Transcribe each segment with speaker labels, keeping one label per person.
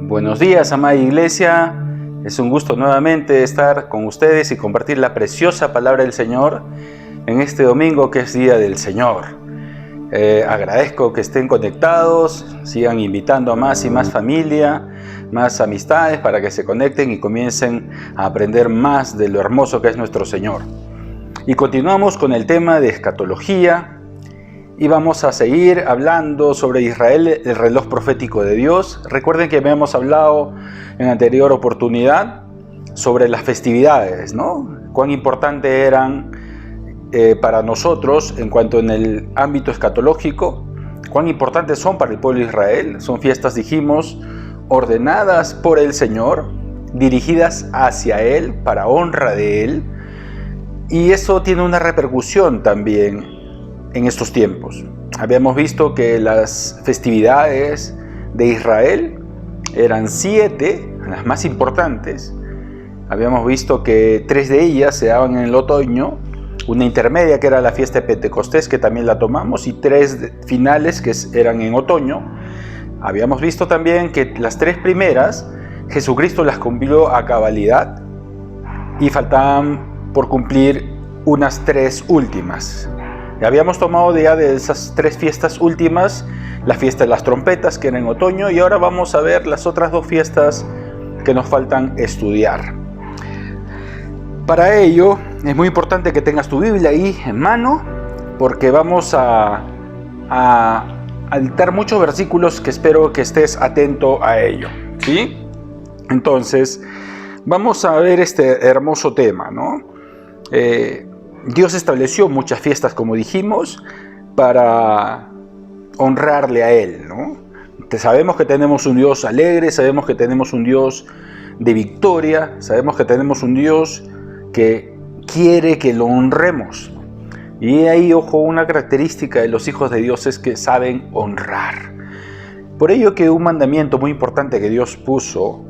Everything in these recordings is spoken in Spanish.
Speaker 1: Buenos días, amada iglesia. Es un gusto nuevamente estar con ustedes y compartir la preciosa palabra del Señor en este domingo que es Día del Señor. Agradezco que estén conectados, sigan invitando a más y más familia, más amistades para que se conecten y comiencen a aprender más de lo hermoso que es nuestro Señor. Y continuamos con el tema de escatología y vamos a seguir hablando sobre Israel, el reloj profético de Dios. Recuerden que habíamos hablado en anterior oportunidad sobre las festividades, ¿no? Cuán importantes eran para nosotros en cuanto en el ámbito escatológico, cuán importantes son para el pueblo de Israel. Son fiestas, dijimos, ordenadas por el Señor, dirigidas hacia Él, para honra de Él, y eso tiene una repercusión también en estos tiempos. Habíamos visto que las festividades de Israel eran 7, las más importantes. Habíamos visto que 3 de ellas se daban en el otoño, una intermedia que era la fiesta de Pentecostés, que también la tomamos, y 3 finales que eran en otoño. Habíamos visto también que las 3 primeras Jesucristo las cumplió a cabalidad y faltaban por cumplir unas 3 últimas. Habíamos tomado ya de esas 3 fiestas últimas la fiesta de las trompetas, que era en otoño, y ahora vamos a ver las otras 2 fiestas que nos faltan estudiar. Para ello es muy importante que tengas tu Biblia ahí en mano, porque vamos a dictar muchos versículos que espero que estés atento a ello, ¿sí? Entonces vamos a ver este hermoso tema, ¿no? Dios estableció muchas fiestas, como dijimos, para honrarle a Él, ¿no? Sabemos que tenemos un Dios alegre, sabemos que tenemos un Dios de victoria, sabemos que tenemos un Dios que quiere que lo honremos. Y ahí, ojo, una característica de los hijos de Dios es que saben honrar. Por ello que un mandamiento muy importante que Dios puso,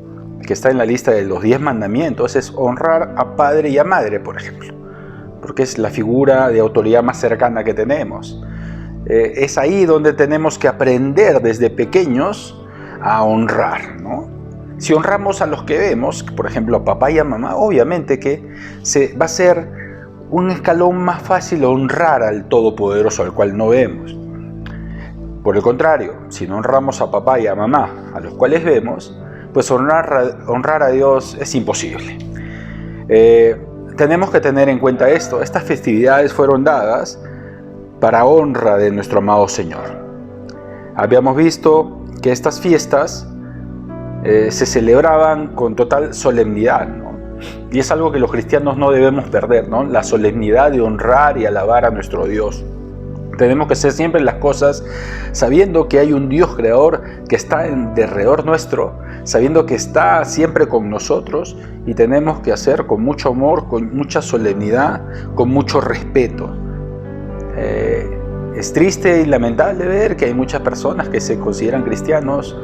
Speaker 1: que está en la lista de los 10 mandamientos, es honrar a padre y a madre, por ejemplo, porque es la figura de autoridad más cercana que tenemos. Es ahí donde tenemos que aprender desde pequeños a honrar, ¿no? Si honramos a los que vemos, por ejemplo a papá y a mamá, obviamente que va a ser un escalón más fácil honrar al Todopoderoso, al cual no vemos. Por el contrario, si no honramos a papá y a mamá, a los cuales vemos, pues honrar a Dios es imposible. Tenemos que tener en cuenta esto. Estas festividades fueron dadas para honra de nuestro amado Señor. Habíamos visto que estas fiestas se celebraban con total solemnidad, ¿no? Y es algo que los cristianos no debemos perder, ¿no? La solemnidad de honrar y alabar a nuestro Dios. Tenemos que hacer siempre las cosas sabiendo que hay un Dios creador que está en derredor nuestro, sabiendo que está siempre con nosotros, y tenemos que hacer con mucho amor, con mucha solemnidad, con mucho respeto. Es triste y lamentable ver que hay muchas personas que se consideran cristianos,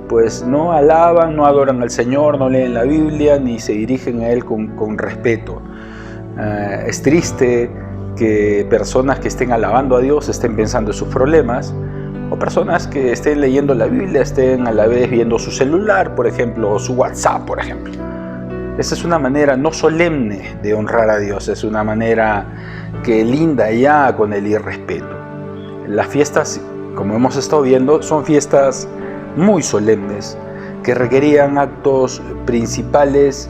Speaker 1: pues no alaban, no adoran al Señor, no leen la Biblia, ni se dirigen a Él con respeto. Es triste que personas que estén alabando a Dios estén pensando en sus problemas, o personas que estén leyendo la Biblia estén a la vez viendo su celular, por ejemplo, o su WhatsApp, por ejemplo. Esa es una manera no solemne de honrar a Dios, es una manera que linda ya con el irrespeto. Las fiestas, como hemos estado viendo, son fiestas muy solemnes que requerían actos principales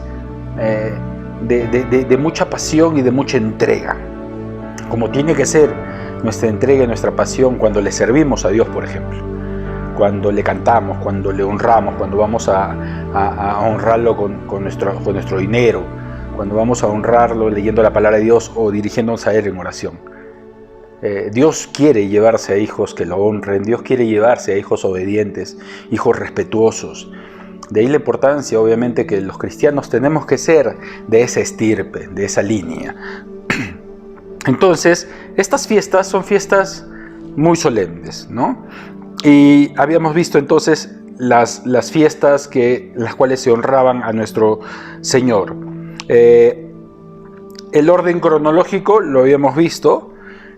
Speaker 1: de mucha pasión y de mucha entrega, como tiene que ser nuestra entrega y nuestra pasión cuando le servimos a Dios, por ejemplo, cuando le cantamos, cuando le honramos, cuando vamos a honrarlo con nuestro dinero, cuando vamos a honrarlo leyendo la palabra de Dios o dirigiéndonos a Él en oración. Dios quiere llevarse a hijos que lo honren, Dios quiere llevarse a hijos obedientes, hijos respetuosos. De ahí la importancia, obviamente, que los cristianos tenemos que ser de esa estirpe, de esa línea. Entonces, estas fiestas son fiestas muy solemnes, ¿no? Y habíamos visto entonces las fiestas las cuales se honraban a nuestro Señor. El orden cronológico lo habíamos visto,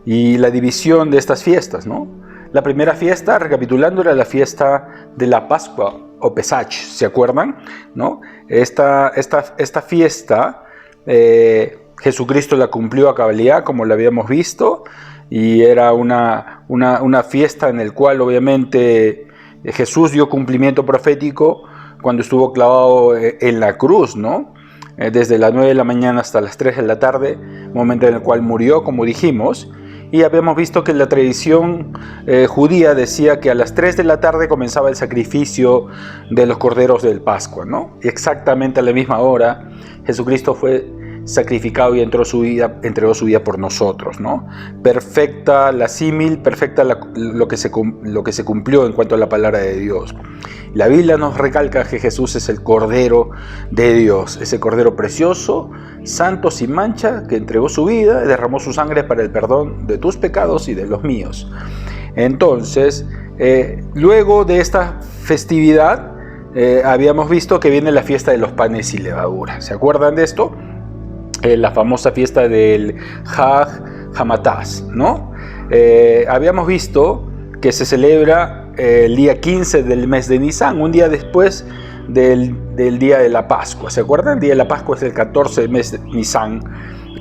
Speaker 1: y la división de estas fiestas, ¿no? La primera fiesta, recapitulando, era la fiesta de la Pascua o Pesach, ¿se acuerdan? ¿No? Esta fiesta, Jesucristo la cumplió a cabalidad, como lo habíamos visto, y era una fiesta en la cual obviamente Jesús dio cumplimiento profético cuando estuvo clavado en la cruz, ¿no? Desde las 9 de la mañana hasta las 3 de la tarde, momento en el cual murió, como dijimos. Y habíamos visto que la tradición judía decía que a las 3 de la tarde comenzaba el sacrificio de los corderos del Pascua, ¿no? Y exactamente a la misma hora Jesucristo fue sacrificado y entregó su vida por nosotros, ¿no? Perfecta la símil, perfecta lo que se cumplió en cuanto a la palabra de Dios. La Biblia nos recalca que Jesús es el Cordero de Dios, ese Cordero precioso, santo, sin mancha, que entregó su vida y derramó su sangre para el perdón de tus pecados y de los míos. Entonces, luego de esta festividad, habíamos visto que viene la fiesta de los panes sin levadura. ¿Se acuerdan de esto? La famosa fiesta del Hag Hamataz, ¿no? Habíamos visto que se celebra el día 15 del mes de Nisan, un día después del día de la Pascua. ¿Se acuerdan? El día de la Pascua es el 14 del mes de Nisan,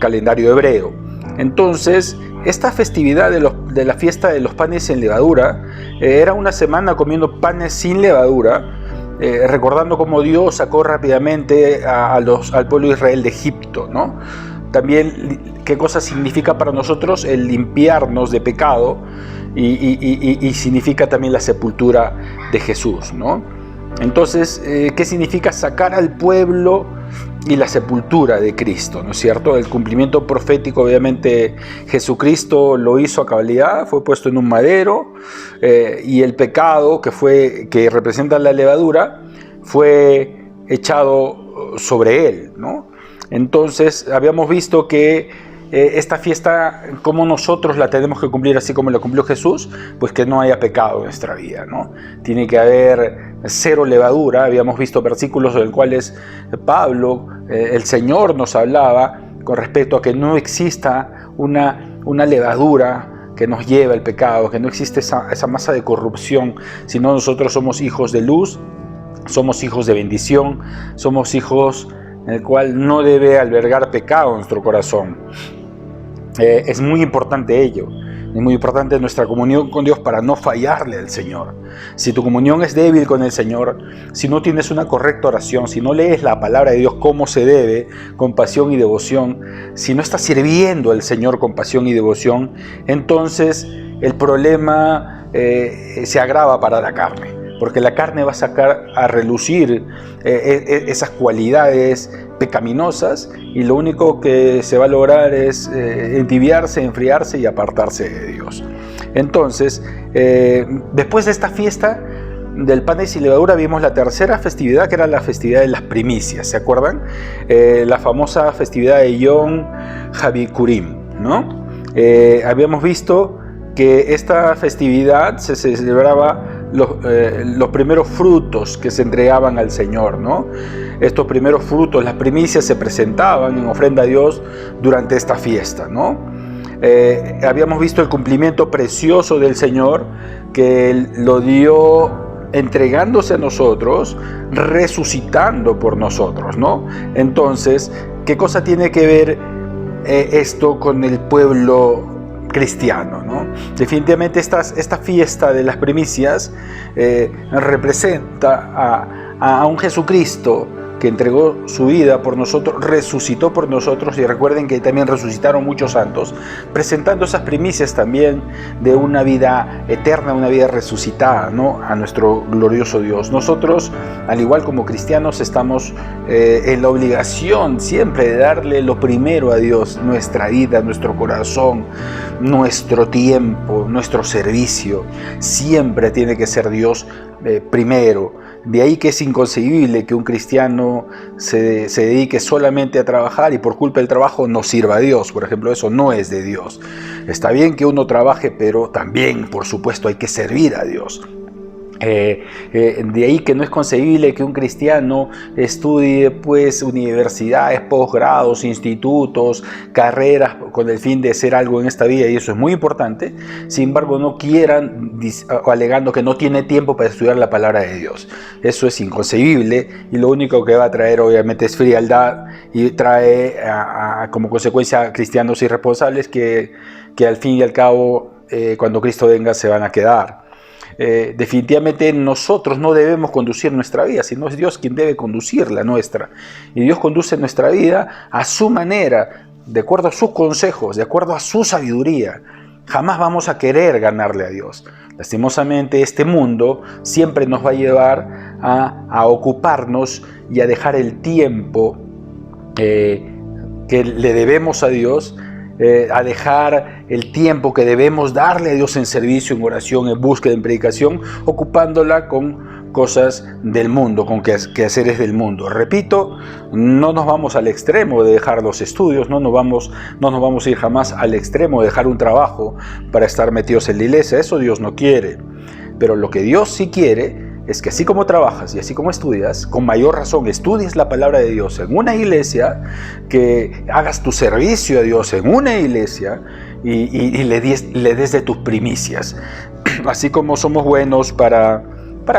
Speaker 1: calendario hebreo. Entonces, esta festividad de la fiesta de los panes sin levadura era una semana comiendo panes sin levadura, recordando cómo Dios sacó rápidamente al pueblo de Israel de Egipto, ¿no? También qué cosa significa para nosotros el limpiarnos de pecado y significa también la sepultura de Jesús, ¿no? Entonces, ¿qué significa sacar al pueblo y la sepultura de Cristo, ¿no es cierto? El cumplimiento profético, obviamente, Jesucristo lo hizo a cabalidad, fue puesto en un madero, y el pecado que representa la levadura fue echado sobre él, ¿no? Entonces, habíamos visto que esta fiesta, como nosotros la tenemos que cumplir así como la cumplió Jesús, pues que no haya pecado en nuestra vida, ¿no? Tiene que haber cero levadura. Habíamos visto versículos en los cuales Pablo, el Señor nos hablaba con respecto a que no exista una levadura que nos lleva al pecado, que no existe esa masa de corrupción, sino nosotros somos hijos de luz, somos hijos de bendición, somos hijos en el cual no debe albergar pecado en nuestro corazón. Es muy importante ello, es muy importante nuestra comunión con Dios para no fallarle al Señor. Si tu comunión es débil con el Señor, si no tienes una correcta oración, si no lees la palabra de Dios como se debe, con pasión y devoción, si no estás sirviendo al Señor con pasión y devoción, entonces el problema se agrava para la carne, porque la carne va a sacar a relucir esas cualidades pecaminosas, y lo único que se va a lograr es entibiarse, enfriarse y apartarse de Dios. Entonces, después de esta fiesta del pan sin levadura, vimos la tercera festividad, que era la festividad de las primicias. ¿Se acuerdan? La famosa festividad de Yom HaBikurim, ¿no? Habíamos visto que esta festividad se celebraba los primeros frutos que se entregaban al Señor, ¿no? Estos primeros frutos, las primicias, se presentaban en ofrenda a Dios durante esta fiesta, ¿no? Habíamos visto el cumplimiento precioso del Señor, que Él lo dio entregándose a nosotros, resucitando por nosotros, ¿no? Entonces, ¿qué cosa tiene que ver esto con el pueblo cristiano, ¿no? Definitivamente esta fiesta de las primicias representa a un Jesucristo que entregó su vida por nosotros, resucitó por nosotros, y recuerden que también resucitaron muchos santos, presentando esas primicias también de una vida eterna, una vida resucitada, ¿no? A nuestro glorioso Dios. Nosotros, al igual como cristianos, estamos en la obligación siempre de darle lo primero a Dios, nuestra vida, nuestro corazón, nuestro tiempo, nuestro servicio. Siempre tiene que ser Dios primero. De ahí que es inconcebible que un cristiano se dedique solamente a trabajar y por culpa del trabajo no sirva a Dios. Por ejemplo, eso no es de Dios. Está bien que uno trabaje, pero también, por supuesto, hay que servir a Dios. De ahí que no es concebible que un cristiano estudie pues universidades, posgrados, institutos, carreras con el fin de hacer algo en esta vida, y eso es muy importante. Sin embargo, no quieran, alegando que no tiene tiempo para estudiar la palabra de Dios. Eso es inconcebible, y lo único que va a traer obviamente es frialdad, y trae como consecuencia a cristianos irresponsables que al fin y al cabo cuando Cristo venga se van a quedar. Definitivamente nosotros no debemos conducir nuestra vida, sino es Dios quien debe conducir la nuestra. Y Dios conduce nuestra vida a su manera, de acuerdo a sus consejos, de acuerdo a su sabiduría. Jamás vamos a querer ganarle a Dios. Lastimosamente, este mundo siempre nos va a llevar a ocuparnos y a dejar el tiempo que le debemos a Dios, a dejar el tiempo que debemos darle a Dios en servicio, en oración, en búsqueda, en predicación, ocupándola con cosas del mundo, con quehaceres del mundo. Repito, no nos vamos al extremo de dejar los estudios, no nos vamos a ir jamás al extremo de dejar un trabajo para estar metidos en la iglesia. Eso Dios no quiere. Pero lo que Dios sí quiere es que así como trabajas y así como estudias, con mayor razón estudies la palabra de Dios en una iglesia, que hagas tu servicio a Dios en una iglesia y le des de tus primicias. Así como somos buenos para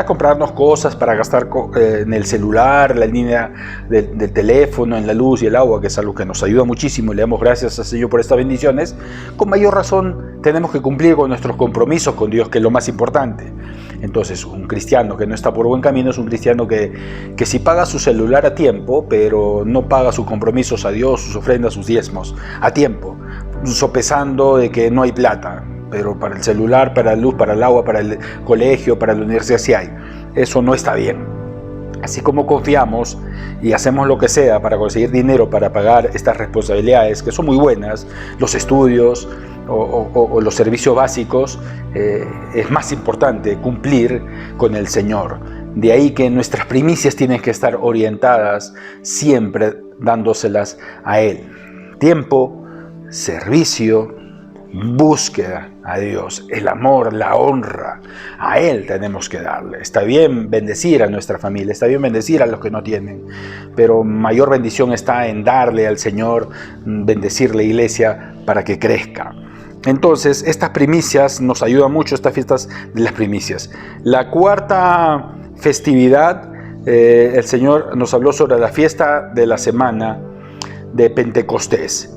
Speaker 1: comprarnos cosas, para gastar en el celular, la línea del teléfono, en la luz y el agua, que es algo que nos ayuda muchísimo y le damos gracias al Señor por estas bendiciones, con mayor razón tenemos que cumplir con nuestros compromisos con Dios, que es lo más importante. Entonces, un cristiano que no está por buen camino es un cristiano que sí paga su celular a tiempo, pero no paga sus compromisos a Dios, sus ofrendas, sus diezmos a tiempo, sopesando de que no hay plata. Pero para el celular, para la luz, para el agua, para el colegio, para la universidad sí hay. Eso no está bien. Así como confiamos y hacemos lo que sea para conseguir dinero para pagar estas responsabilidades, que son muy buenas, los estudios o los servicios básicos, es más importante cumplir con el Señor. De ahí que nuestras primicias tienen que estar orientadas siempre dándoselas a Él. Tiempo, servicio, búsqueda a Dios, el amor, la honra, a Él tenemos que darle. Está bien bendecir a nuestra familia, está bien bendecir a los que no tienen, pero mayor bendición está en darle al Señor, bendecir la iglesia para que crezca. Entonces, estas primicias nos ayudan mucho, estas fiestas de las primicias. La cuarta festividad, el Señor nos habló sobre la fiesta de la semana de Pentecostés.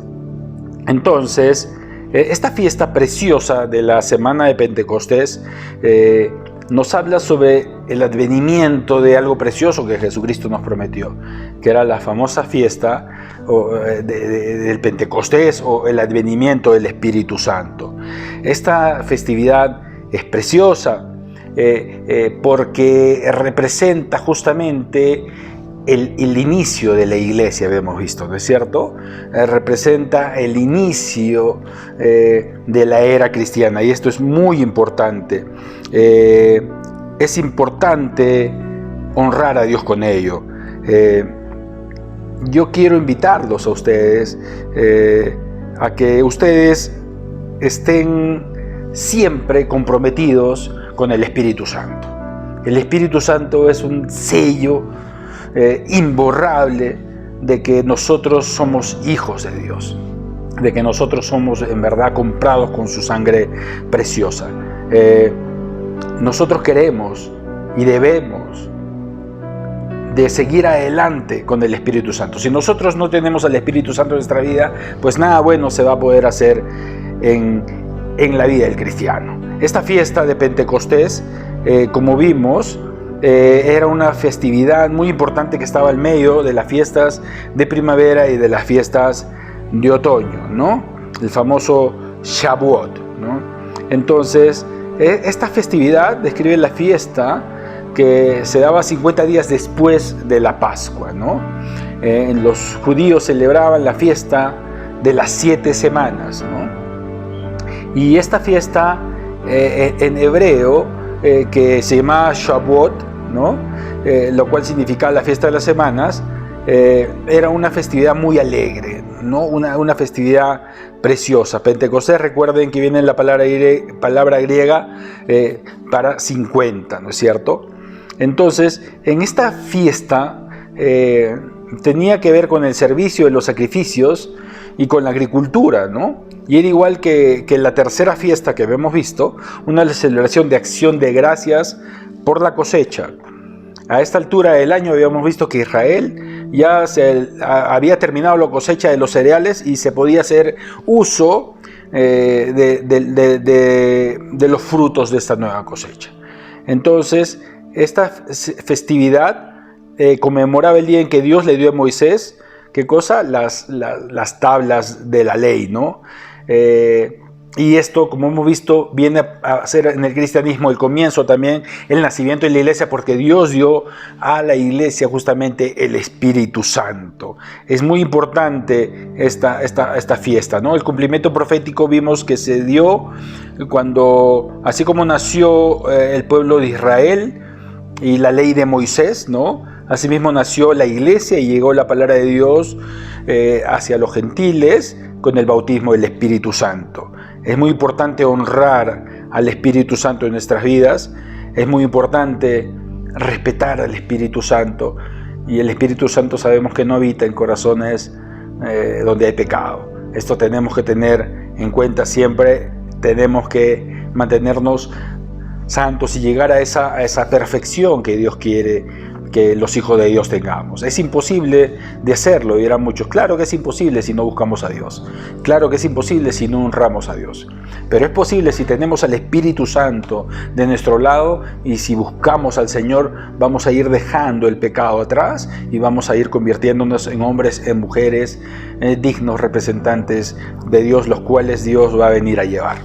Speaker 1: Entonces, esta fiesta preciosa de la semana de Pentecostés nos habla sobre el advenimiento de algo precioso que Jesucristo nos prometió, que era la famosa fiesta del Pentecostés, o el advenimiento del Espíritu Santo. Esta festividad es preciosa porque representa justamente el inicio de la iglesia, hemos visto, ¿no es cierto? Representa el inicio de la era cristiana, y esto es muy importante. Es importante honrar a Dios con ello. Yo quiero invitarlos a ustedes a que ustedes estén siempre comprometidos con el Espíritu Santo. El Espíritu Santo es un sello imborrable de que nosotros somos hijos de Dios, de que nosotros somos en verdad comprados con su sangre preciosa. Nosotros queremos y debemos de seguir adelante con el Espíritu Santo. Si nosotros no tenemos al Espíritu Santo en nuestra vida, pues nada bueno se va a poder hacer en la vida del cristiano. Esta fiesta de Pentecostés, como vimos, era una festividad muy importante que estaba en medio de las fiestas de primavera y de las fiestas de otoño, ¿no? El famoso Shavuot, ¿no? Entonces, esta festividad describe la fiesta que se daba 50 días después de la Pascua, ¿no? Los judíos celebraban la fiesta de las 7 semanas, ¿no? Y esta fiesta en hebreo, que se llama Shavuot, ¿no? Lo cual significa la fiesta de las semanas, era una festividad muy alegre, ¿no? Una festividad preciosa. Pentecostés, recuerden que viene la palabra griega para 50, ¿no es cierto? Entonces, en esta fiesta tenía que ver con el servicio de los sacrificios y con la agricultura, ¿no? Y era igual que la tercera fiesta que habíamos visto, una celebración de acción de gracias por la cosecha. A esta altura del año habíamos visto que Israel ya había terminado la cosecha de los cereales y se podía hacer uso de los frutos de esta nueva cosecha. Entonces, esta festividad conmemoraba el día en que Dios le dio a Moisés, ¿qué cosa? Las tablas de la ley, ¿no? Y esto, como hemos visto, viene a ser en el cristianismo el comienzo también, el nacimiento de la iglesia, porque Dios dio a la iglesia justamente el Espíritu Santo. Es muy importante esta fiesta, ¿no? El cumplimiento profético vimos que se dio cuando, así como nació el pueblo de Israel y la ley de Moisés, ¿no? Asimismo nació la iglesia y llegó la palabra de Dios hacia los gentiles con el bautismo del Espíritu Santo. Es muy importante honrar al Espíritu Santo en nuestras vidas. Es muy importante respetar al Espíritu Santo. Y el Espíritu Santo sabemos que no habita en corazones donde hay pecado. Esto tenemos que tener en cuenta siempre. Tenemos que mantenernos santos y llegar a esa perfección que Dios quiere que los hijos de Dios tengamos. Es imposible de hacerlo, dirán muchos. Claro que es imposible si no buscamos a Dios. Claro que es imposible si no honramos a Dios. Pero es posible si tenemos al Espíritu Santo de nuestro lado y si buscamos al Señor, vamos a ir dejando el pecado atrás y vamos a ir convirtiéndonos en hombres, en mujeres dignos representantes de Dios, los cuales Dios va a venir a llevar.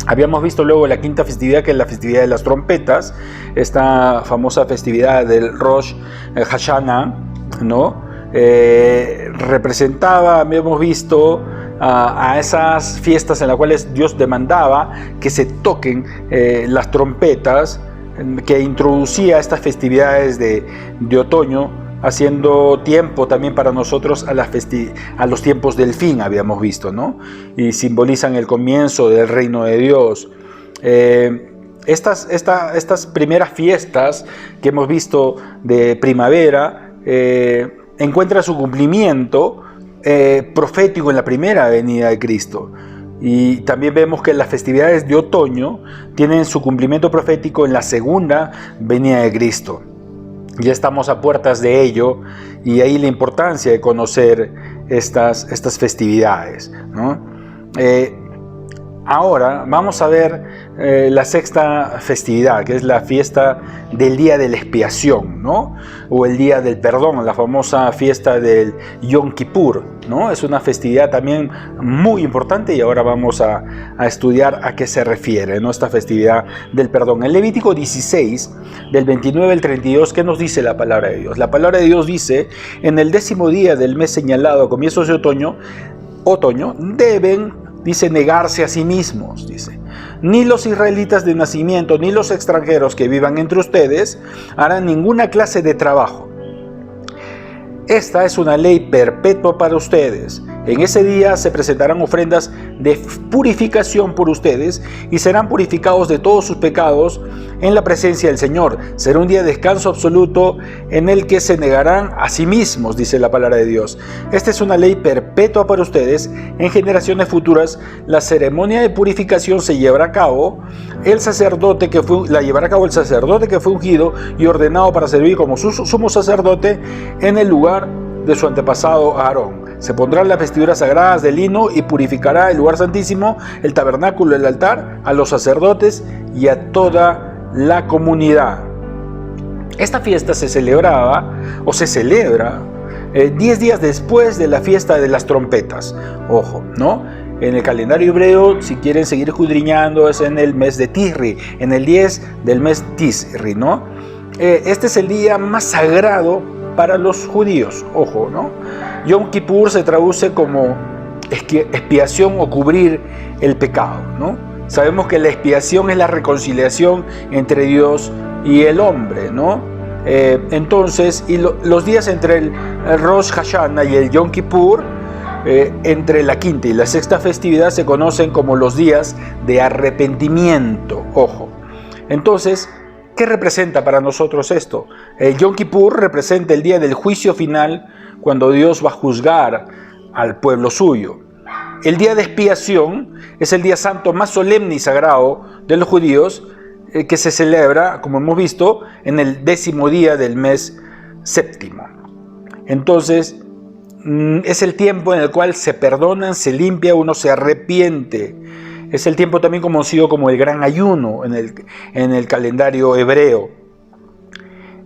Speaker 1: Habíamos visto luego la quinta festividad, que es la festividad de las trompetas, esta famosa festividad del Rosh Hashanah, ¿no? Representaba, habíamos visto, a esas fiestas en las cuales Dios demandaba que se toquen las trompetas, que introducía estas festividades de otoño, haciendo tiempo también para nosotros a los tiempos del fin, habíamos visto, ¿no? Y simbolizan el comienzo del reino de Dios. Estas primeras fiestas que hemos visto de primavera encuentran su cumplimiento profético en la primera venida de Cristo. Y también vemos que las festividades de otoño tienen su cumplimiento profético en la segunda venida de Cristo. Ya estamos a puertas de ello y ahí la importancia de conocer estas festividades, ¿no? Ahora vamos a ver la sexta festividad, que es la fiesta del día de la expiación, ¿no? O el día del perdón, la famosa fiesta del Yom Kippur, ¿no? Es una festividad también muy importante y ahora vamos a estudiar a qué se refiere, ¿no? Esta festividad del perdón. En Levítico 16, del 29 al 32, ¿qué nos dice la palabra de Dios? La palabra de Dios dice: en el 10º día del mes señalado, a comienzos de otoño, deben, dice, negarse a sí mismos, dice. Ni los israelitas de nacimiento, ni los extranjeros que vivan entre ustedes harán ninguna clase de trabajo. Esta es una ley perpetua para ustedes. En ese día se presentarán ofrendas de purificación por ustedes y serán purificados de todos sus pecados en la presencia del Señor. Será un día de descanso absoluto en el que se negarán a sí mismos, dice la palabra de Dios. Esta es una ley perpetua para ustedes. En generaciones futuras, la ceremonia de purificación se llevará a cabo. La llevará a cabo el sacerdote que fue ungido y ordenado para servir como sumo sacerdote en el lugar de su antepasado Aarón. Se pondrán las vestiduras sagradas de lino y purificará el lugar santísimo, el tabernáculo, el altar, a los sacerdotes y a toda la comunidad. Esta fiesta se celebra 10 días después de la fiesta de las trompetas. Ojo, ¿no? En el calendario hebreo, si quieren seguir escudriñando, es en el mes de Tisri, en el 10 del mes Tisri, ¿no? Este es el día más sagrado para los judíos, ojo, ¿no? Yom Kippur se traduce como expiación o cubrir el pecado, ¿no? Sabemos que la expiación es la reconciliación entre Dios y el hombre, ¿no? Entonces, los días entre el Rosh Hashanah y el Yom Kippur, entre la quinta y la sexta festividad, se conocen como los días de arrepentimiento. Ojo. Entonces, ¿qué representa para nosotros esto? El Yom Kippur representa el día del juicio final, cuando Dios va a juzgar al pueblo suyo. El día de expiación es el día santo más solemne y sagrado de los judíos, que se celebra, como hemos visto, en el 10º día del mes séptimo. Entonces, es el tiempo en el cual se perdonan, se limpia, uno se arrepiente. Es el tiempo también conocido como el gran ayuno en el calendario hebreo.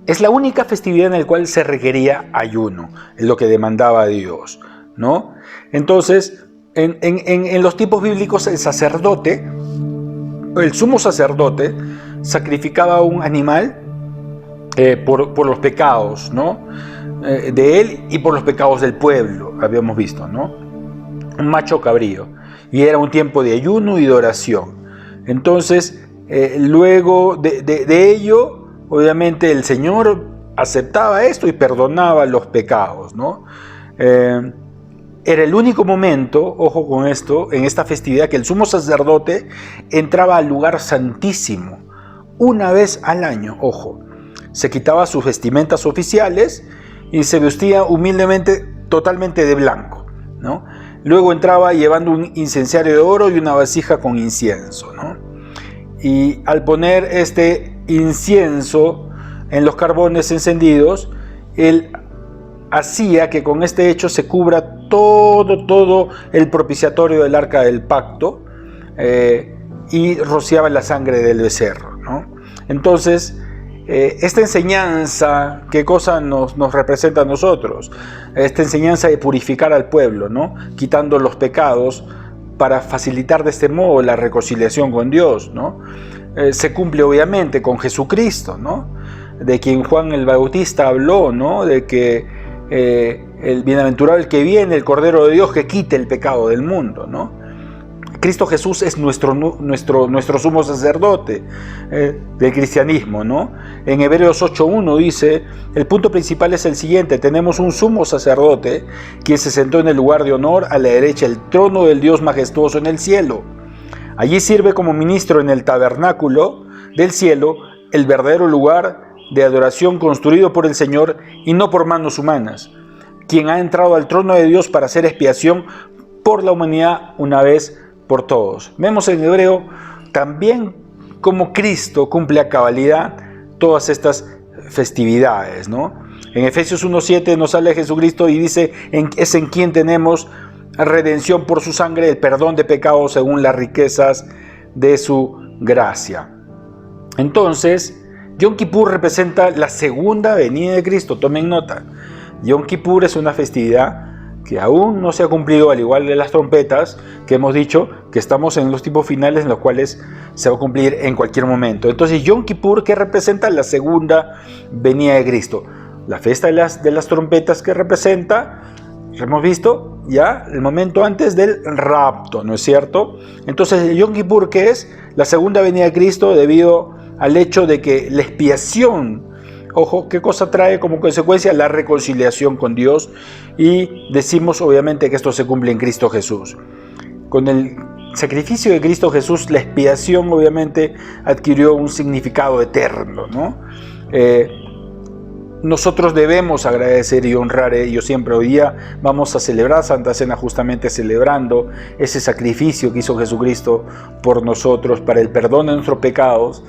Speaker 1: Es la única festividad en la cual se requería ayuno, es lo que demandaba Dios, ¿no? Entonces, en los tiempos bíblicos, el sumo sacerdote, sacrificaba un animal por los pecados, ¿no? De él y por los pecados del pueblo, habíamos visto, ¿no? Un macho cabrío. Y era un tiempo de ayuno y de oración. Entonces, luego de ello, obviamente el Señor aceptaba esto y perdonaba los pecados, ¿no? Era el único momento, ojo con esto, en esta festividad, que el sumo sacerdote entraba al lugar santísimo una vez al año, ojo. Se quitaba sus vestimentas oficiales y se vestía humildemente, totalmente de blanco, ¿no? Luego entraba llevando un incensario de oro y una vasija con incienso, ¿no? Y al poner este incienso en los carbones encendidos, él hacía que con este hecho se cubra todo el propiciatorio del arca del pacto, y rociaba la sangre del becerro, ¿no? Entonces, esta enseñanza, ¿qué cosa nos representa a nosotros? Esta enseñanza de purificar al pueblo, ¿no? Quitando los pecados para facilitar de este modo la reconciliación con Dios, ¿no? Se cumple obviamente con Jesucristo, ¿no? De quien Juan el Bautista habló, ¿no? De que el bienaventurado el que viene, el Cordero de Dios que quite el pecado del mundo, ¿no? Cristo Jesús es nuestro sumo sacerdote del cristianismo, ¿no? En Hebreos 8:1 dice, el punto principal es el siguiente: tenemos un sumo sacerdote quien se sentó en el lugar de honor a la derecha del trono del Dios majestuoso en el cielo. Allí sirve como ministro en el tabernáculo del cielo, el verdadero lugar de adoración construido por el Señor y no por manos humanas, quien ha entrado al trono de Dios para hacer expiación por la humanidad una vez por todos. Vemos en hebreo también cómo Cristo cumple a cabalidad todas estas festividades, ¿no? En Efesios 1:7 nos habla de Jesucristo y dice, es en quien tenemos redención por su sangre, el perdón de pecados según las riquezas de su gracia. Entonces, Yom Kippur representa la segunda venida de Cristo. Tomen nota. Yom Kippur es una festividad que aún no se ha cumplido, al igual de las trompetas, que hemos dicho que estamos en los tiempos finales en los cuales se va a cumplir en cualquier momento. Entonces, Yom Kippur, ¿qué representa? La segunda venida de Cristo. La fiesta de las trompetas, ¿qué representa? Hemos visto ya el momento antes del rapto, ¿no es cierto? Entonces, el Yom Kippur, ¿qué es? La segunda venida de Cristo, debido al hecho de que la expiación, ojo, ¿qué cosa trae como consecuencia? La reconciliación con Dios, y decimos obviamente que esto se cumple en Cristo Jesús. Con el sacrificio de Cristo Jesús, la expiación obviamente adquirió un significado eterno, ¿no? Nosotros debemos agradecer y honrar a ello siempre. Hoy día vamos a celebrar Santa Cena justamente celebrando ese sacrificio que hizo Jesucristo por nosotros, para el perdón de nuestros pecados,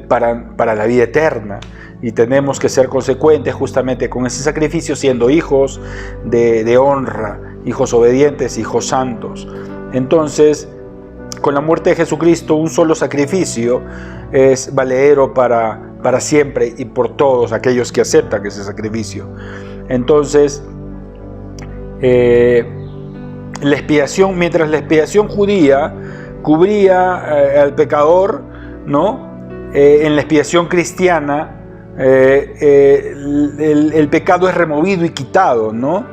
Speaker 1: para la vida eterna. Y tenemos que ser consecuentes justamente con ese sacrificio, siendo hijos de honra, hijos obedientes, hijos santos. Entonces, con la muerte de Jesucristo, un solo sacrificio es valedero para siempre y por todos aquellos que aceptan ese sacrificio. Entonces, la expiación, mientras la expiación judía cubría al pecador, ¿no? En la expiación cristiana, el pecado es removido y quitado, ¿no?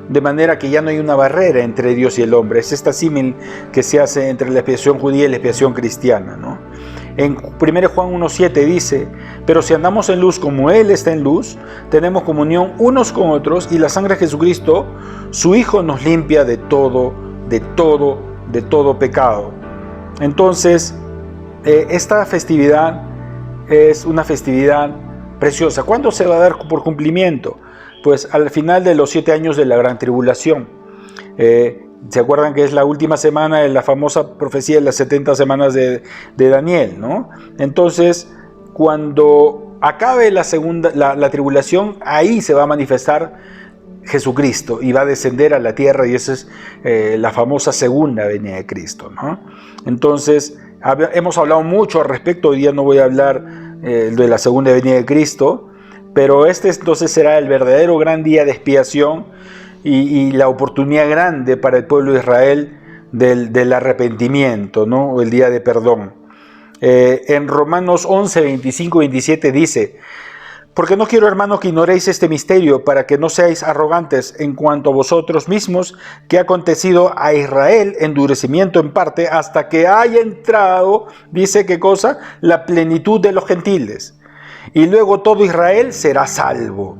Speaker 1: De manera que ya no hay una barrera entre Dios y el hombre. Es esta símil que se hace entre la expiación judía y la expiación cristiana, ¿no? En 1 Juan 1:7 dice: pero si andamos en luz como Él está en luz, tenemos comunión unos con otros, y la sangre de Jesucristo, su Hijo, nos limpia de todo pecado. Entonces, esta festividad es una festividad preciosa. ¿Cuándo se va a dar por cumplimiento? Pues al final de los 7 años de la gran tribulación. ¿Se acuerdan que es la última semana de la famosa profecía de las 70 semanas de Daniel, ¿no? Entonces, cuando acabe la tribulación, ahí se va a manifestar Jesucristo y va a descender a la tierra, y esa es la famosa segunda venida de Cristo, ¿no? Entonces, hemos hablado mucho al respecto. Hoy día no voy a hablar de la segunda venida de Cristo, pero este entonces será el verdadero gran día de expiación y la oportunidad grande para el pueblo de Israel del arrepentimiento, ¿no? El día de perdón. En Romanos 11, 25 y 27 dice: porque no quiero, hermanos, que ignoréis este misterio, para que no seáis arrogantes en cuanto a vosotros mismos, que ha acontecido a Israel endurecimiento en parte, hasta que haya entrado, dice, ¿qué cosa? La plenitud de los gentiles. Y luego todo Israel será salvo.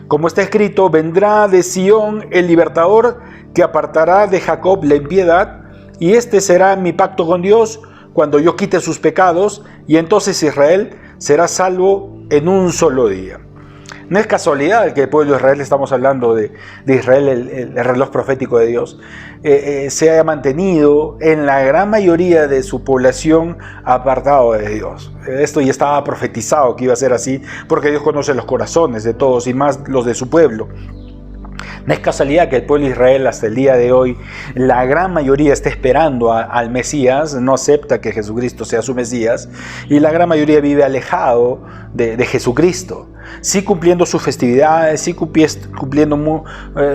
Speaker 1: Como está escrito: vendrá de Sión el libertador, que apartará de Jacob la impiedad, y este será mi pacto con Dios, cuando yo quite sus pecados, y entonces Israel será salvo en un solo día. No es casualidad que el pueblo de Israel, estamos hablando de Israel, el reloj profético de Dios, se haya mantenido en la gran mayoría de su población apartado de Dios. Esto ya estaba profetizado que iba a ser así, porque Dios conoce los corazones de todos, y más los de su pueblo. No es casualidad que el pueblo de Israel hasta el día de hoy, la gran mayoría está esperando al Mesías, no acepta que Jesucristo sea su Mesías, y la gran mayoría vive alejado de Jesucristo. Sí cumpliendo sus festividades, sí cumpliendo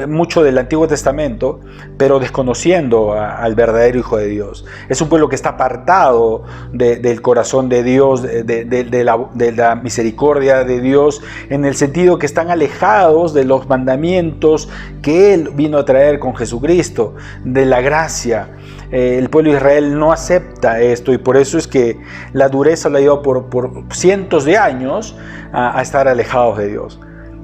Speaker 1: mucho del Antiguo Testamento, pero desconociendo al verdadero Hijo de Dios. Es un pueblo que está apartado del corazón de Dios, de la misericordia de Dios, en el sentido que están alejados de los mandamientos que Él vino a traer con Jesucristo, de la gracia. El pueblo de Israel no acepta esto, y por eso es que la dureza la lleva por cientos de años a estar alejados de Dios.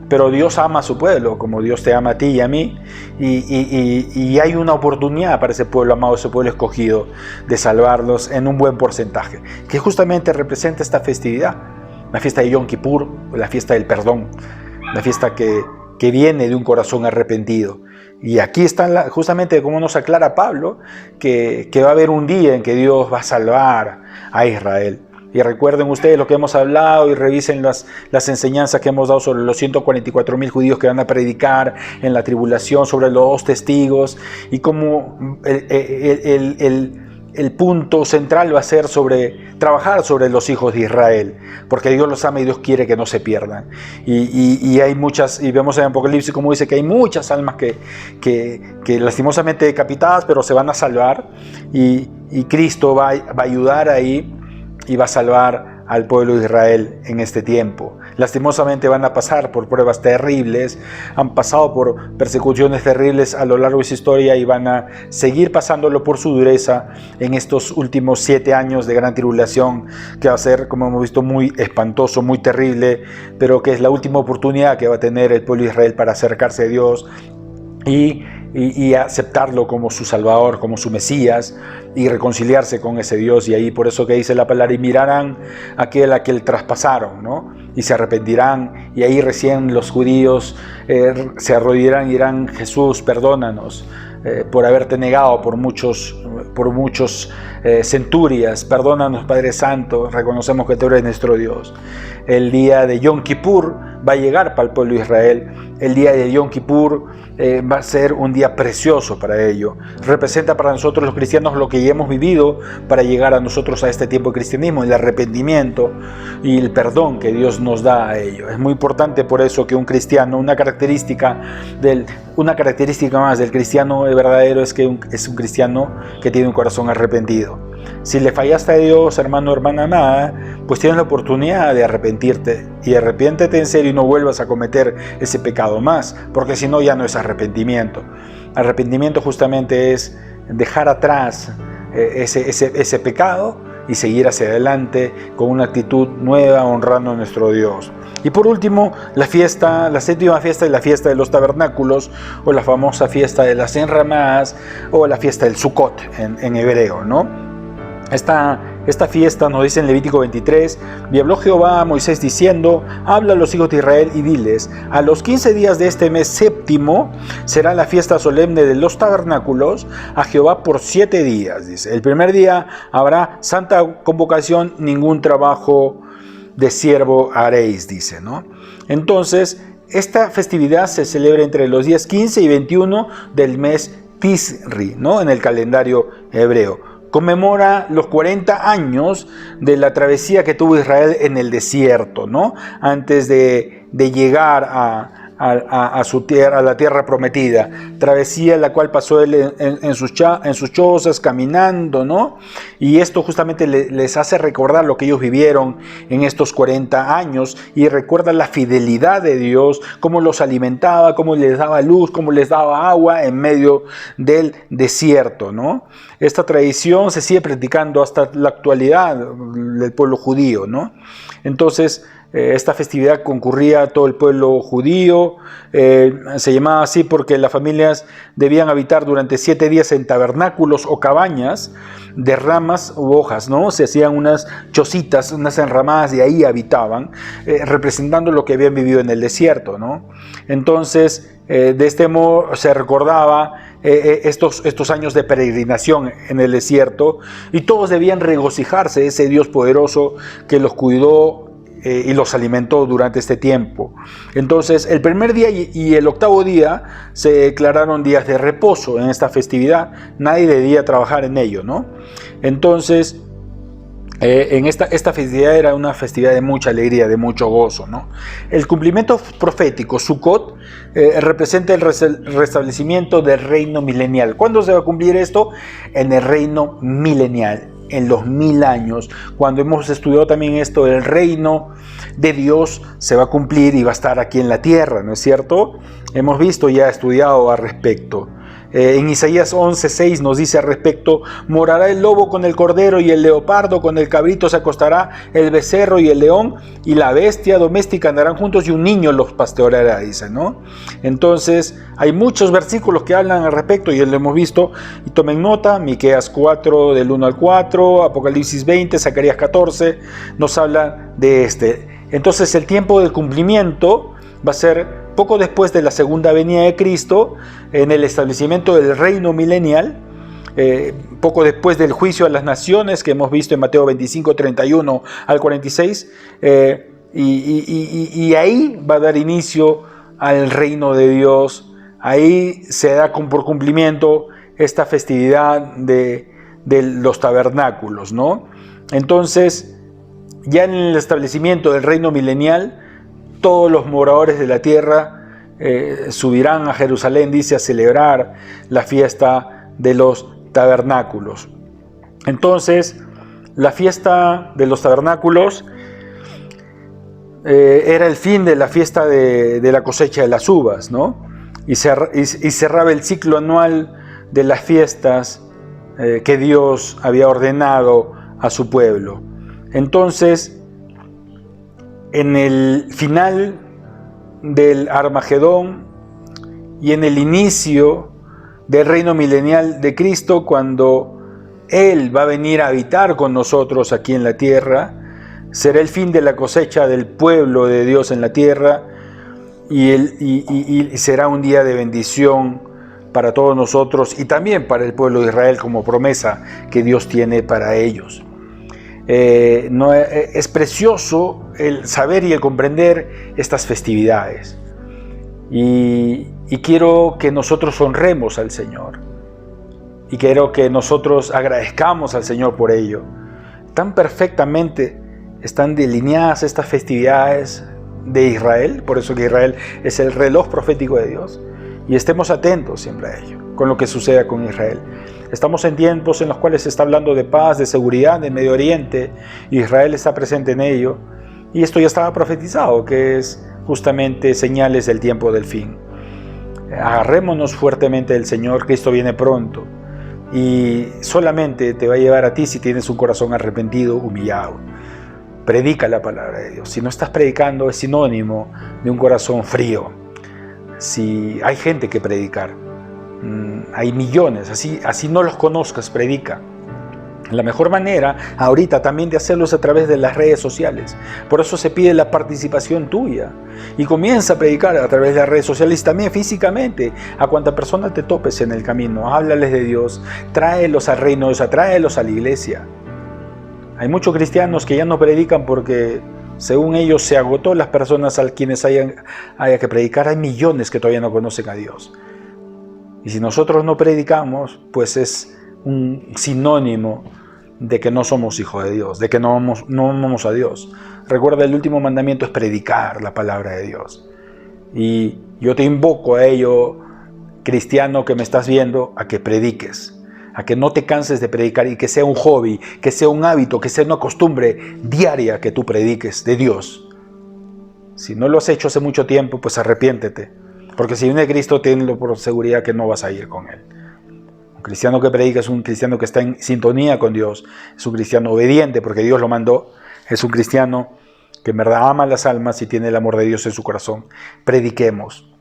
Speaker 1: Pero Dios ama a su pueblo, como Dios te ama a ti y a mí, y hay una oportunidad para ese pueblo amado, ese pueblo escogido, de salvarlos en un buen porcentaje, que justamente representa esta festividad, la fiesta de Yom Kippur, la fiesta del perdón, la fiesta que viene de un corazón arrepentido. Y aquí está justamente como nos aclara Pablo, que va a haber un día en que Dios va a salvar a Israel. Y recuerden ustedes lo que hemos hablado y revisen las enseñanzas que hemos dado sobre los 144,000 judíos que van a predicar en la tribulación, sobre los 2 testigos, y cómo el punto central va a ser trabajar sobre los hijos de Israel, porque Dios los ama y Dios quiere que no se pierdan. Y hay muchas, y vemos en Apocalipsis como dice que hay muchas almas que lastimosamente decapitadas, pero se van a salvar, y Cristo va a ayudar ahí y va a salvar al pueblo de Israel en este tiempo. Lastimosamente van a pasar por pruebas terribles, han pasado por persecuciones terribles a lo largo de su historia, y van a seguir pasándolo por su dureza en estos últimos 7 años de gran tribulación, que va a ser, como hemos visto, muy espantoso, muy terrible, pero que es la última oportunidad que va a tener el pueblo de Israel para acercarse a Dios y aceptarlo como su Salvador, como su Mesías, y reconciliarse con ese Dios. Y ahí por eso que dice la palabra: y mirarán a aquel traspasaron, ¿no? Y se arrepentirán, y ahí recién los judíos se arrodillarán y dirán: Jesús, perdónanos por haberte negado por muchos centurias, perdónanos, Padre Santo, reconocemos que tú eres nuestro Dios. El día de Yom Kippur va a llegar para el pueblo de Israel. El día de Yom Kippur va a ser un día precioso para ello. Representa para nosotros los cristianos lo que ya hemos vivido para llegar a nosotros a este tiempo de cristianismo, el arrepentimiento y el perdón que Dios nos da a ello. Es muy importante por eso que un cristiano, una característica más del cristiano verdadero es que es un cristiano que tiene un corazón arrepentido. Si le fallaste a Dios, hermano, hermana amada, pues tienes la oportunidad de arrepentirte, y arrepiéntete en serio y no vuelvas a cometer ese pecado más, porque si no, ya no es arrepentimiento. Arrepentimiento justamente es dejar atrás ese pecado y seguir hacia adelante con una actitud nueva, honrando a nuestro Dios. Y por último, la séptima fiesta es la fiesta de los tabernáculos, o la famosa fiesta de las enramadas, o la fiesta del Sukkot en hebreo, ¿no? Esta fiesta nos dice en Levítico 23, y habló Jehová a Moisés diciendo, habla a los hijos de Israel y diles, a los 15 días de este mes séptimo será la fiesta solemne de los tabernáculos a Jehová por 7 días, dice. El primer día habrá santa convocación, ningún trabajo de siervo haréis, dice, ¿no? Entonces, esta festividad se celebra entre los días 15 y 21 del mes Tisri, ¿no? En el calendario hebreo. Conmemora los 40 años de la travesía que tuvo Israel en el desierto, ¿no? Antes de llegar a su tierra, a la tierra prometida. Travesía la cual pasó él en sus chozas, caminando, ¿no? Y esto justamente les hace recordar lo que ellos vivieron en estos 40 años y recuerda la fidelidad de Dios, cómo los alimentaba, cómo les daba luz, cómo les daba agua en medio del desierto, ¿no? Esta tradición se sigue practicando hasta la actualidad del pueblo judío, ¿no? Entonces, esta festividad concurría a todo el pueblo judío, se llamaba así porque las familias debían habitar durante 7 días en tabernáculos o cabañas de ramas u hojas, ¿no? Se hacían unas chocitas, unas enramadas, y ahí habitaban, representando lo que habían vivido en el desierto, ¿no? Entonces, de este modo se recordaba estos años de peregrinación en el desierto, y todos debían regocijarse de ese Dios poderoso que los cuidó y los alimentó durante este tiempo. Entonces, el primer día y el octavo día se declararon días de reposo en esta festividad. Nadie debía trabajar en ello, ¿no? Entonces, en esta festividad era una festividad de mucha alegría, de mucho gozo, ¿no? El cumplimiento profético, Sukkot, representa el restablecimiento del reino milenial. ¿Cuándo se va a cumplir esto? En el reino milenial, en los 1000 años. Cuando hemos estudiado también esto, el reino de Dios se va a cumplir y va a estar aquí en la tierra, ¿no es cierto? Hemos visto, ya estudiado al respecto. En Isaías 11:6 nos dice al respecto, morará el lobo con el cordero y el leopardo con el cabrito se acostará, el becerro y el león y la bestia doméstica andarán juntos y un niño los pastoreará, dice, ¿no? Entonces hay muchos versículos que hablan al respecto y ya lo hemos visto, y tomen nota. Miqueas 4 del 1 al 4, Apocalipsis 20, Zacarías 14 nos habla de este. Entonces el tiempo del cumplimiento va a ser poco después de la segunda venida de Cristo, en el establecimiento del reino milenial, poco después del juicio a las naciones que hemos visto en Mateo 25, 31 al 46, y ahí va a dar inicio al reino de Dios. Ahí se da por cumplimiento esta festividad de los tabernáculos, ¿no? Entonces, ya en el establecimiento del reino milenial, todos los moradores de la tierra subirán a Jerusalén, dice, a celebrar la fiesta de los tabernáculos. Entonces, la fiesta de los tabernáculos era el fin de la fiesta de la cosecha de las uvas, ¿no? Y cerraba el ciclo anual de las fiestas que Dios había ordenado a su pueblo. Entonces, en el final del Armagedón y en el inicio del reino milenial de Cristo, cuando Él va a venir a habitar con nosotros aquí en la tierra, será el fin de la cosecha del pueblo de Dios en la tierra, y será un día de bendición para todos nosotros y también para el pueblo de Israel, como promesa que Dios tiene para ellos. Es precioso el saber y el comprender estas festividades, y quiero que nosotros honremos al Señor, y quiero que nosotros agradezcamos al Señor por ello. Tan perfectamente están delineadas estas festividades de Israel, por eso que Israel es el reloj profético de Dios, y estemos atentos siempre a ello, con lo que suceda con Israel. Estamos en tiempos en los cuales se está hablando de paz, de seguridad en Medio Oriente, y Israel está presente en ello, y esto ya estaba profetizado, que es justamente señales del tiempo del fin. Agarrémonos fuertemente del Señor, Cristo viene pronto.
Speaker 2: y solamente te va a llevar a ti si tienes un corazón arrepentido, humillado. Predica la palabra de Dios. Si no estás predicando, es sinónimo de un corazón frío. Si hay gente que predicar, hay millones, así no los conozcas, predica. La mejor manera ahorita también de hacerlo es a través de las redes sociales. Por eso se pide la participación tuya. Y comienza a predicar a través de las redes sociales, también físicamente, a cuanta persona te topes en el camino. Háblales de Dios, tráelos al reino de Dios, tráelos a la iglesia. Hay muchos cristianos que ya no predican porque, según ellos, se agotó las personas a quienes haya que predicar. Hay millones que todavía no conocen a Dios. Y si nosotros no predicamos, pues es un sinónimo de que no somos hijos de Dios, de que no amamos a Dios. Recuerda, el último mandamiento es predicar la palabra de Dios. Y yo te invoco a ello, cristiano que me estás viendo, a que prediques, a que no te canses de predicar y que sea un hobby, que sea un hábito, que sea una costumbre diaria que tú prediques de Dios. Si no lo has hecho hace mucho tiempo, pues arrepiéntete, porque si viene Cristo, tenlo por seguridad que no vas a ir con Él. Un cristiano que predica es un cristiano que está en sintonía con Dios, es un cristiano obediente porque Dios lo mandó, es un cristiano que en verdad ama las almas y tiene el amor de Dios en su corazón. Prediquemos.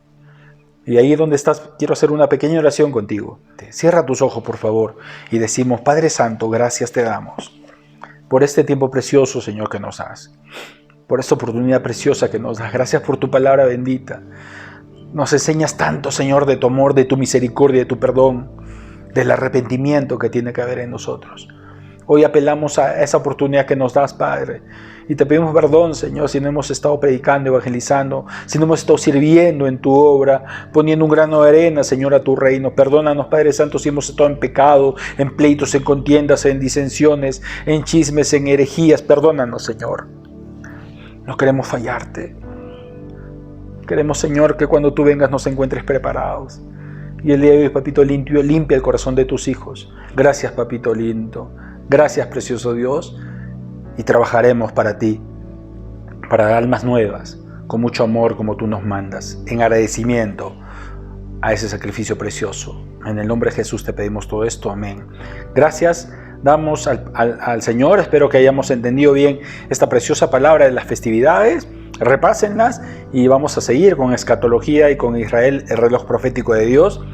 Speaker 2: Y ahí donde estás, quiero hacer una pequeña oración contigo. Cierra tus ojos, por favor, y decimos: Padre Santo, gracias te damos por este tiempo precioso, Señor, que nos das, por esta oportunidad preciosa que nos das. Gracias por tu palabra bendita. Nos enseñas tanto, Señor, de tu amor, de tu misericordia, de tu perdón, del arrepentimiento que tiene que haber en nosotros. Hoy apelamos a esa oportunidad que nos das, Padre, y te pedimos perdón, Señor, si no hemos estado predicando, evangelizando, si no hemos estado sirviendo en tu obra, poniendo un grano de arena, Señor, a tu reino. Perdónanos, Padre Santo, si hemos estado en pecado, en pleitos, en contiendas, en disensiones, en chismes, en herejías. Perdónanos, Señor. No queremos fallarte. Queremos, Señor, que cuando tú vengas nos encuentres preparados. Y el día de hoy, Papito limpio, limpia el corazón de tus hijos. Gracias, Papito lindo. Gracias, precioso Dios. Y trabajaremos para ti, para almas nuevas, con mucho amor como tú nos mandas, en agradecimiento a ese sacrificio precioso. En el nombre de Jesús te pedimos todo esto. Amén. Gracias damos al Señor. Espero que hayamos entendido bien esta preciosa palabra de las festividades. Repásenlas y vamos a seguir con escatología y con Israel, el reloj profético de Dios.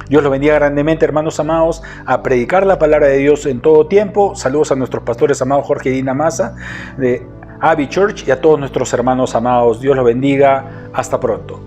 Speaker 2: Dios los bendiga grandemente, hermanos amados, a predicar la palabra de Dios en todo tiempo. Saludos a nuestros pastores amados Jorge y Dina Maza de Abbey Church y a todos nuestros hermanos amados. Dios los bendiga. Hasta pronto.